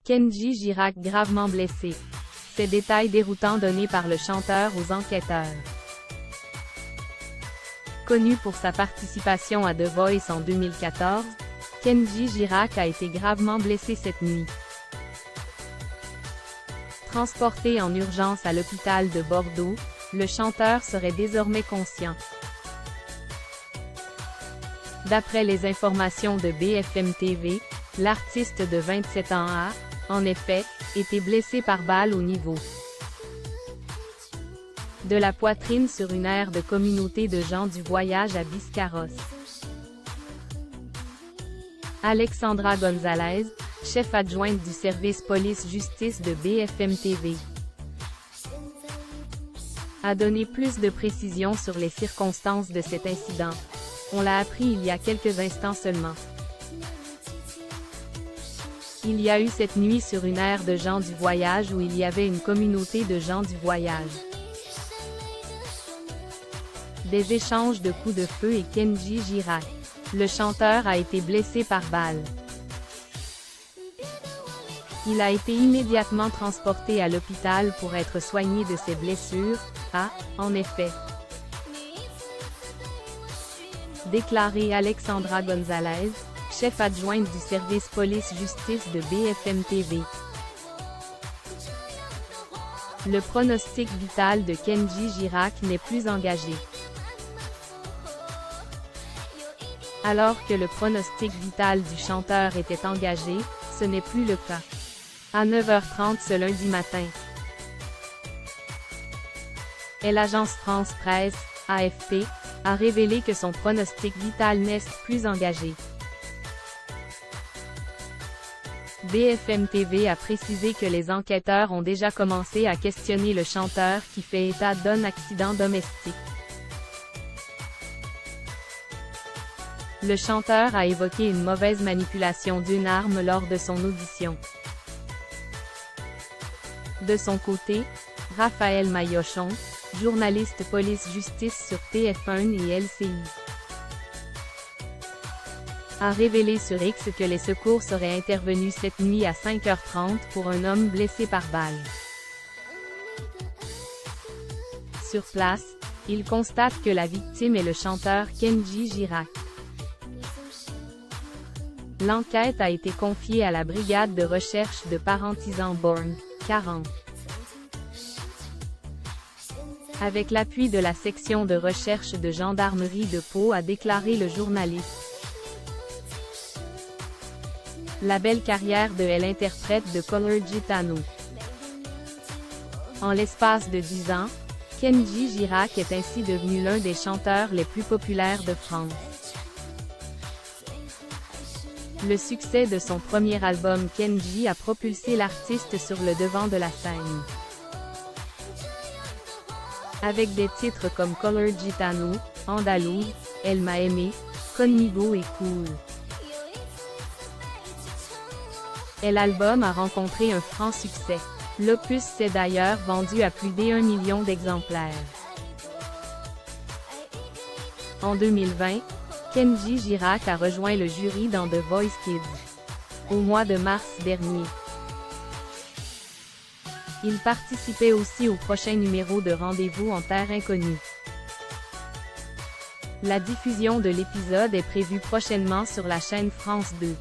Kenji Girac gravement blessé. Ces détails déroutants donnés par le chanteur aux enquêteurs. Connu pour sa participation à The Voice en 2014, Kenji Girac a été gravement blessé cette nuit. Transporté en urgence à l'hôpital de Bordeaux, le chanteur serait désormais conscient. D'après les informations de BFM TV, l'artiste de 27 ans a, en effet, été blessé par balle au niveau de la poitrine sur une aire de communauté de gens du voyage à Biscarrosse. Alexandra Gonzalez, chef adjointe du service police-justice de BFM TV, a donné plus de précisions sur les circonstances de cet incident. On l'a appris il y a quelques instants seulement. Il y a eu cette nuit sur une aire de gens du voyage où il y avait une communauté de gens du voyage. Des échanges de coups de feu et Kenji Girac. Le chanteur a été blessé par balle. Il a été immédiatement transporté à l'hôpital pour être soigné de ses blessures, a, en effet, déclaré Alexandra Gonzalez, chef adjointe du service police-justice de BFM TV. Le pronostic vital de Kenji Girac n'est plus engagé. Alors que le pronostic vital du chanteur était engagé, ce n'est plus le cas. À 9h30 ce lundi matin, l'agence France Presse, AFP, a révélé que son pronostic vital n'est plus engagé. BFM TV a précisé que les enquêteurs ont déjà commencé à questionner le chanteur qui fait état d'un accident domestique. Le chanteur a évoqué une mauvaise manipulation d'une arme lors de son audition. De son côté, Raphaël Maillochon, journaliste police-justice sur TF1 et LCI, a révélé sur X que les secours seraient intervenus cette nuit à 5h30 pour un homme blessé par balle. Sur place, il constate que la victime est le chanteur Kenji Girac. L'enquête a été confiée à la brigade de recherche de Parentisant-Born, 40. Avec l'appui de la section de recherche de gendarmerie de Pau, a déclaré le journaliste. La belle carrière de l'interprète de Color Gitano. En l'espace de 10 ans, Kenji Girac est ainsi devenu l'un des chanteurs les plus populaires de France. Le succès de son premier album Kenji a propulsé l'artiste sur le devant de la scène. Avec des titres comme Color Gitano, Andalouse, Elle m'a aimé, Conmigo et Cool. L'album a rencontré un franc succès. L'opus s'est d'ailleurs vendu à plus d'1 million d'exemplaires. En 2020, Kenji Girac a rejoint le jury dans The Voice Kids. Au mois de mars dernier, il participait aussi au prochain numéro de Rendez-vous en Terre Inconnue. La diffusion de l'épisode est prévue prochainement sur la chaîne France 2.